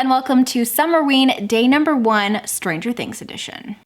and welcome to Summerween day number 1, Stranger Things edition.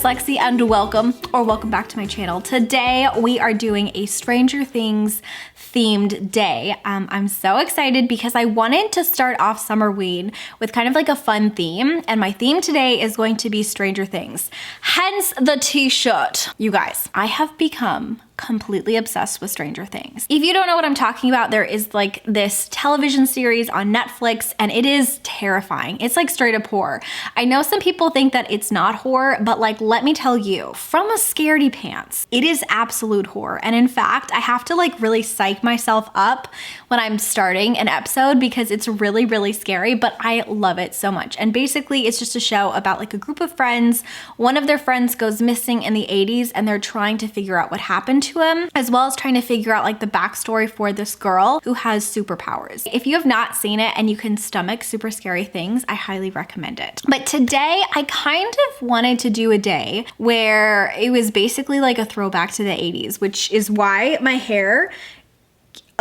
Lexi and welcome back to my channel. Today we are doing a Stranger Things themed day. I'm so excited because I wanted to start off Summerween with kind of like a fun theme, and my theme today is going to be Stranger Things. Hence the t-shirt. You guys, I have become completely obsessed with Stranger Things. If you don't know what I'm talking about, there is like this television series on Netflix and it is terrifying. It's like straight up horror. I know some people think that it's not horror, but like, let me tell you, from a scaredy pants, it is absolute horror. And in fact, I have to like really psych myself up when I'm starting an episode because it's really, really scary, but I love it so much. And basically it's just a show about like a group of friends. One of their friends goes missing in the 80s and they're trying to figure out what happened to him, as well as trying to figure out like the backstory for this girl who has superpowers. If you have not seen it and you can stomach super scary things, I highly recommend it. But today I kind of wanted to do a day where it was basically like a throwback to the 80s, which is why my hair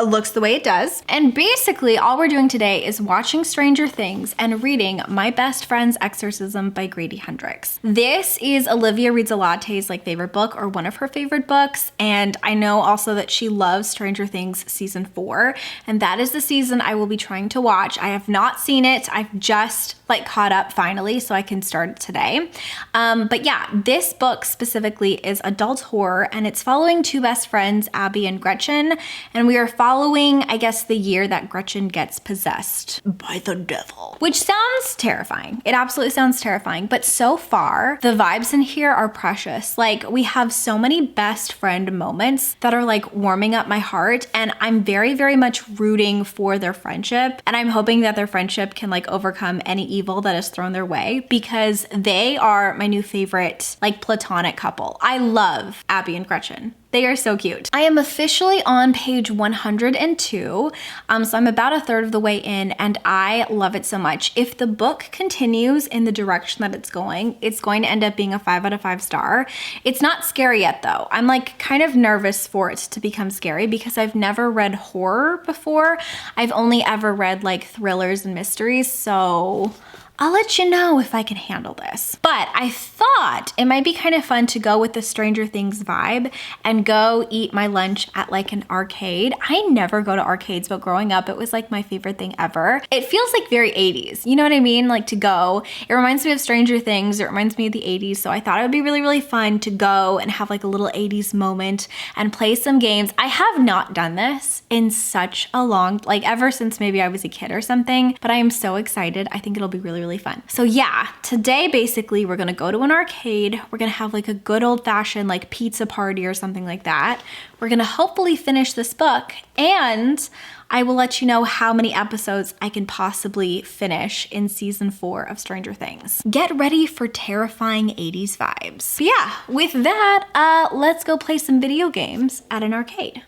looks the way it does. And basically all we're doing today is watching Stranger Things and reading My Best Friend's Exorcism by Grady Hendrix. This is Olivia Reads a Latte's like favorite book, or one of her favorite books, and I know also that she loves Stranger Things season 4, and that is the season I will be trying to watch. I have not seen it. I've just like caught up finally, so I can start it today. But yeah, this book specifically is adult horror, and it's following two best friends, Abby and Gretchen, and we are following, I guess, the year that Gretchen gets possessed by the devil, which sounds terrifying. It absolutely sounds terrifying, but so far the vibes in here are precious. Like, we have so many best friend moments that are like warming up my heart, and I'm very, very much rooting for their friendship, and I'm hoping that their friendship can like overcome any evil that is thrown their way, because they are my new favorite like platonic couple. I love Abby and Gretchen. They are so cute. I am officially on page 102, so I'm about a third of the way in, and I love it so much. If the book continues in the direction that it's going to end up being a 5 out of 5 star. It's not scary yet though. I'm like kind of nervous for it to become scary because I've never read horror before. I've only ever read like thrillers and mysteries, so I'll let you know if I can handle this. But I thought it might be kind of fun to go with the Stranger Things vibe and go eat my lunch at like an arcade. I never go to arcades, but growing up, it was like my favorite thing ever. It feels like very 80s, you know what I mean? Like to go, it reminds me of Stranger Things, it reminds me of the 80s, so I thought it would be really, really fun to go and have like a little 80s moment and play some games. I have not done this in such a long, like ever since maybe I was a kid or something, but I am so excited. I think it'll be really, really fun. So yeah, today basically we're gonna go to an arcade. We're gonna have like a good old fashioned like pizza party or something like that. We're gonna hopefully finish this book, and I will let you know how many episodes I can possibly finish in season 4 of Stranger Things. Get ready for terrifying 80s vibes. But yeah, with that, let's go play some video games at an arcade.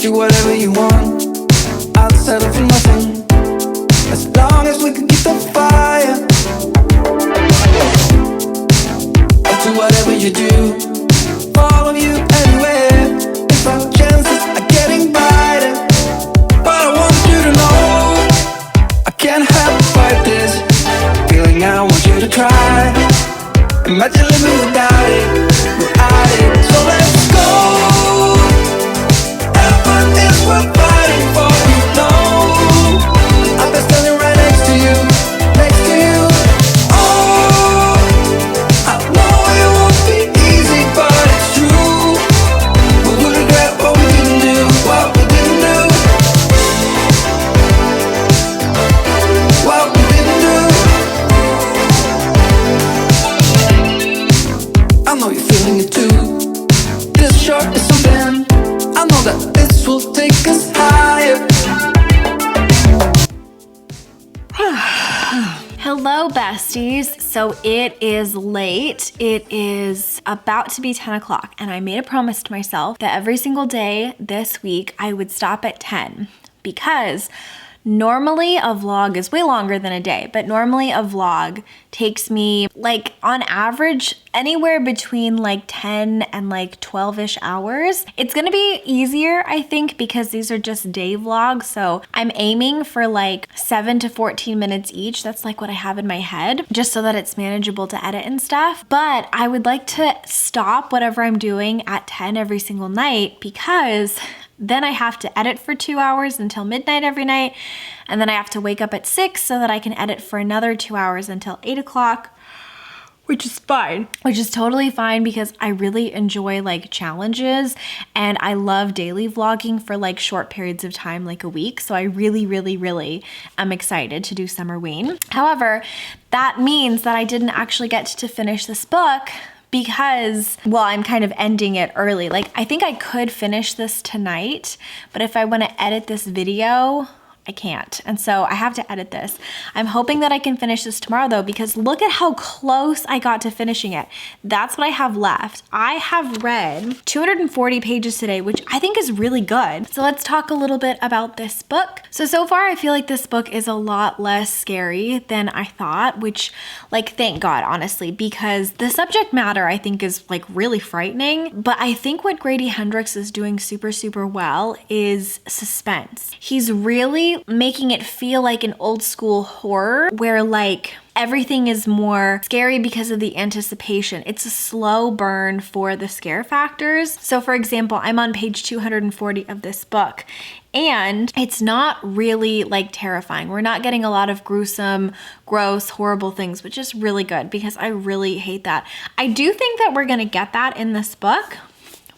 Whatever you want, I'll settle for nothing. as long as we can keep the fire. I'll do whatever you do, follow you anywhere. If our chances are getting brighter, but I want you to know I can't help but fight this feeling. I want you to try. Imagine living without it. So let's go. Heaven is worth fighting for, you know. I've been standing right next to you, next to you. Oh, I know it won't be easy, but it's true. We will regret what we didn't do, what we didn't do, what we didn't do. I know you're feeling it too. This short is something. I know that this will take us higher. Hello, besties. So it is late. It is about to be 10 o'clock, and I made a promise to myself that every single day this week I would stop at 10, because normally a vlog is way longer than a day, but normally a vlog takes me like on average anywhere between like 10 and like 12-ish hours. It's gonna be easier, I think, because these are just day vlogs. So I'm aiming for like 7 to 14 minutes each. That's like what I have in my head, just so that it's manageable to edit and stuff. But I would like to stop whatever I'm doing at 10 every single night, because then I have to edit for 2 hours until midnight every night. And then I have to wake up at 6 so that I can edit for another 2 hours until 8 o'clock, which is fine. Which is totally fine, because I really enjoy like challenges, and I love daily vlogging for like short periods of time, like a week. So I really am excited to do Summerween. However, that means that I didn't actually get to finish this book, because, well, I'm kind of ending it early. Like, I think I could finish this tonight, but if I want to edit this video, I can't. And so I have to edit this. I'm hoping that I can finish this tomorrow though, because look at how close I got to finishing it. That's what I have left. I have read 240 pages today, which I think is really good. So let's talk a little bit about this book. So far I feel like this book is a lot less scary than I thought, which, like, thank God, honestly, because the subject matter I think is like really frightening. But I think what Grady Hendrix is doing super well is suspense. He's really making it feel like an old school horror, where like everything is more scary because of the anticipation. It's a slow burn for the scare factors. So for example, I'm on page 240 of this book, and it's not really like terrifying. We're not getting a lot of gruesome, gross, horrible things, which is really good, because I really hate that. I do think that we're gonna get that in this book,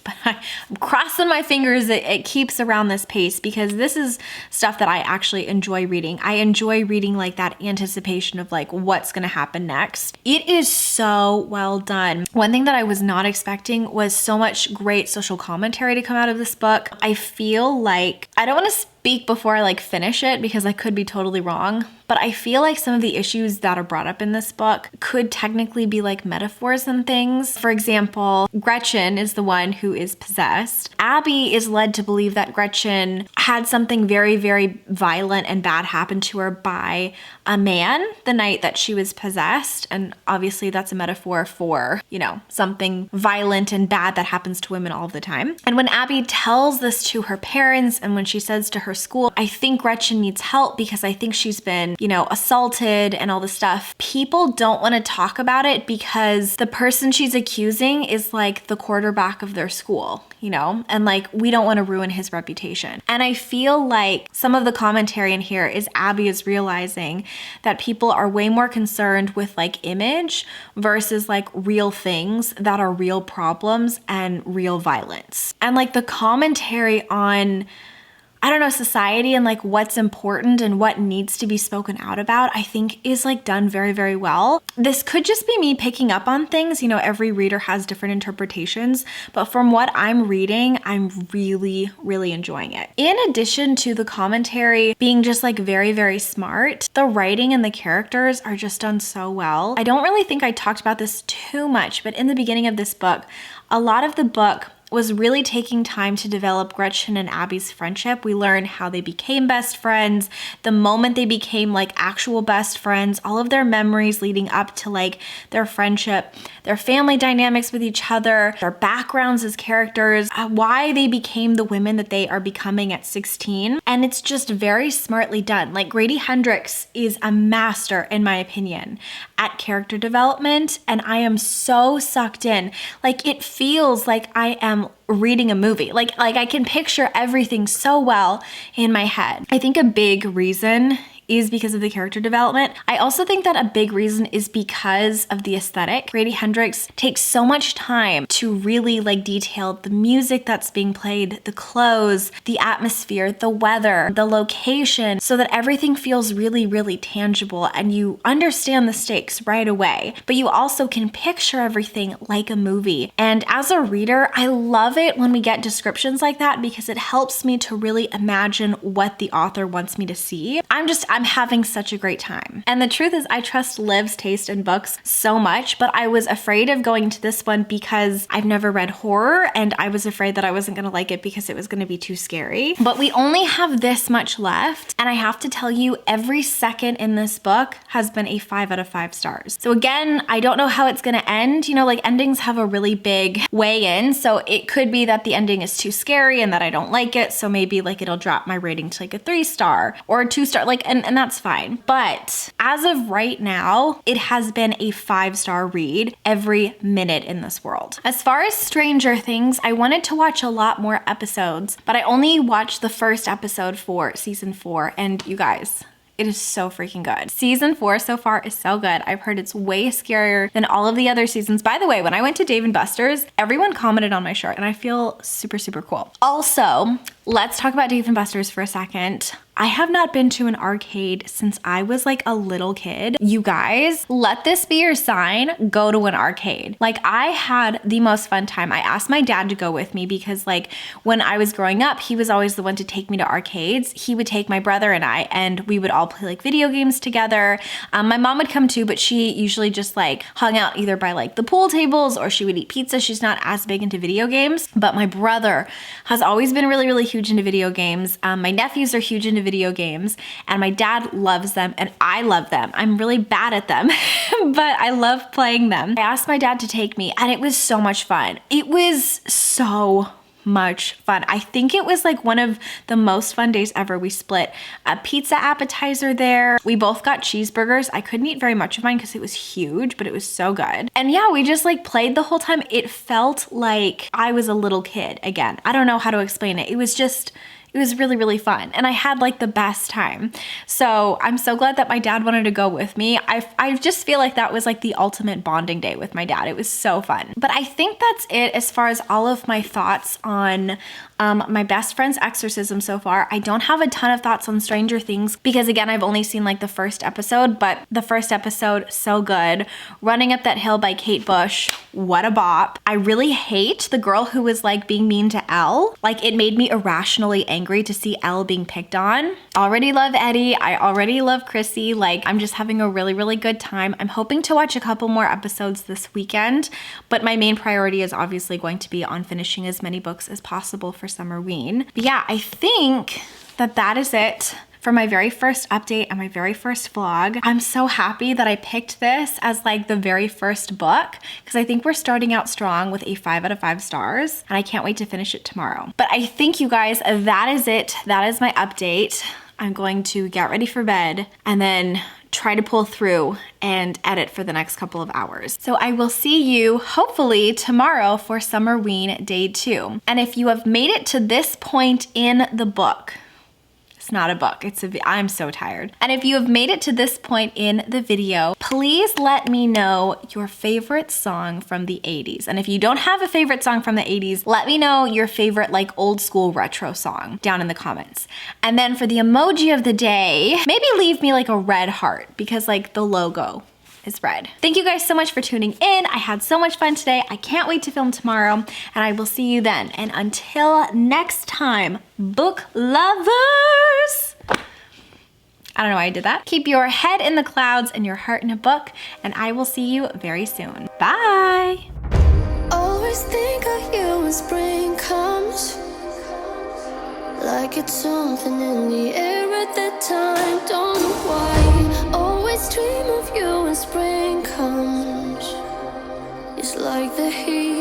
but I'm crossing my fingers that it keeps around this pace, because this is stuff that I actually enjoy reading. I enjoy reading like that anticipation of like what's gonna happen next. It is so well done. One thing that I was not expecting was so much great social commentary to come out of this book. I feel like, I don't wanna speak before I like finish it, because I could be totally wrong, but I feel like some of the issues that are brought up in this book could technically be like metaphors and things. For example, Gretchen is the one who is possessed. Abby is led to believe that Gretchen had something very violent and bad happen to her by a man the night that she was possessed. And obviously that's a metaphor for, you know, something violent and bad that happens to women all the time. And when Abby tells this to her parents, and when she says to her school, I think Gretchen needs help because I think she's been, you know, assaulted and all this stuff, people don't want to talk about it, because the person she's accusing is like the quarterback of their school, you know, and like we don't want to ruin his reputation. And I feel like some of the commentary in here is Abby is realizing that people are way more concerned with like image versus like real things that are real problems and real violence. And like the commentary on, I don't know, society and like what's important and what needs to be spoken out about, I think is like done very well. This could just be me picking up on things, you know, every reader has different interpretations, but from what I'm reading, I'm really enjoying it. In addition to the commentary being just like very smart, the writing and the characters are just done so well. I don't really think I talked about this too much, but in the beginning of this book, a lot of the book was really taking time to develop Gretchen and Abby's friendship. We learn how they became best friends, the moment they became like actual best friends, all of their memories leading up to like their friendship, their family dynamics with each other, their backgrounds as characters, why they became the women that they are becoming at 16. And it's just very smartly done. Like Grady Hendrix is a master, in my opinion, at character development, and I am so sucked in. Like it feels like I am reading a movie. Like I can picture everything so well in my head. I think a big reason is because of the character development. I also think that a big reason is because of the aesthetic. Grady Hendrix takes so much time to really like detail the music that's being played, the clothes, the atmosphere, the weather, the location, so that everything feels really, really tangible and you understand the stakes right away. But you also can picture everything like a movie. And as a reader, I love it when we get descriptions like that because it helps me to really imagine what the author wants me to see. I'm having such a great time. And the truth is I trust Liv's taste in books so much, but I was afraid of going to this one because I've never read horror and I was afraid that I wasn't gonna like it because it was gonna be too scary. But we only have this much left, and I have to tell you, every second in this book has been a 5 out of 5 stars. So again, I don't know how it's gonna end. You know, like endings have a really big weigh in, so it could be that the ending is too scary and that I don't like it, so maybe like it'll drop my rating to like a 3-star or a 2-star, like, and that's fine. But as of right now, it has been a 5-star read every minute in this world. As far as Stranger Things, I wanted to watch a lot more episodes, but I only watched the first episode for season 4, and you guys, it is so freaking good. Season 4 so far is so good. I've heard it's way scarier than all of the other seasons. By the way, when I went to Dave & Buster's, everyone commented on my shirt and I feel super, super cool. Also, let's talk about Dave & Buster's for a second. I have not been to an arcade since I was like a little kid. You guys, let this be your sign, go to an arcade. Like I had the most fun time. I asked my dad to go with me because like when I was growing up, he was always the one to take me to arcades. He would take my brother and we would all play like video games together. My mom would come too, but she usually just like hung out either by like the pool tables or she would eat pizza. She's not as big into video games, but my brother has always been really, really huge into video games. My nephews are huge into video games and my dad loves them and I love them. I'm really bad at them, but I love playing them. I asked my dad to take me and it was so much fun. It was so much fun. I think it was like one of the most fun days ever. We split a pizza appetizer there. We both got cheeseburgers. I couldn't eat very much of mine because it was huge, but it was so good. And yeah, we just like played the whole time. It felt like I was a little kid again. I don't know how to explain it. It was really, really fun. And I had like the best time. So I'm so glad that my dad wanted to go with me. I just feel like that was like the ultimate bonding day with my dad. It was so fun. But I think that's it as far as all of my thoughts on my best friend's Exorcism so far. I don't have a ton of thoughts on Stranger Things because again, I've only seen like the first episode, but the first episode, so good. Running Up That Hill by Kate Bush, what a bop. I really hate the girl who was like being mean to Elle. Like it made me irrationally angry to see Elle being picked on. Already love Eddie. I already love Chrissy. Like I'm just having a really, really good time. I'm hoping to watch a couple more episodes this weekend, but my main priority is obviously going to be on finishing as many books as possible for Summerween. But yeah, I think that is it for my very first update and my very first vlog. I'm so happy that I picked this as like the very first book because I think we're starting out strong with a 5 out of 5 stars and I can't wait to finish it tomorrow. But I think you guys, that is it. That is my update. I'm going to get ready for bed and then try to pull through and edit for the next couple of hours. So I will see you hopefully tomorrow for Summerween Day 2. And if you have made it to this point in the book, it's not a book, I'm so tired. And if you have made it to this point in the video, please let me know your favorite song from the 80s. And if you don't have a favorite song from the 80s, let me know your favorite like old school retro song down in the comments. And then for the emoji of the day, maybe leave me like a red heart because like the logo is red. Thank you guys so much for tuning in. I had so much fun today. I can't wait to film tomorrow and I will see you then. And until next time, book lovers. I don't know why I did that. Keep your head in the clouds and your heart in a book and I will see you very soon. Bye. Always always think of you when spring comes, like it's something in the air at that time. Don't know why, always dream of you when spring comes. It's like the heat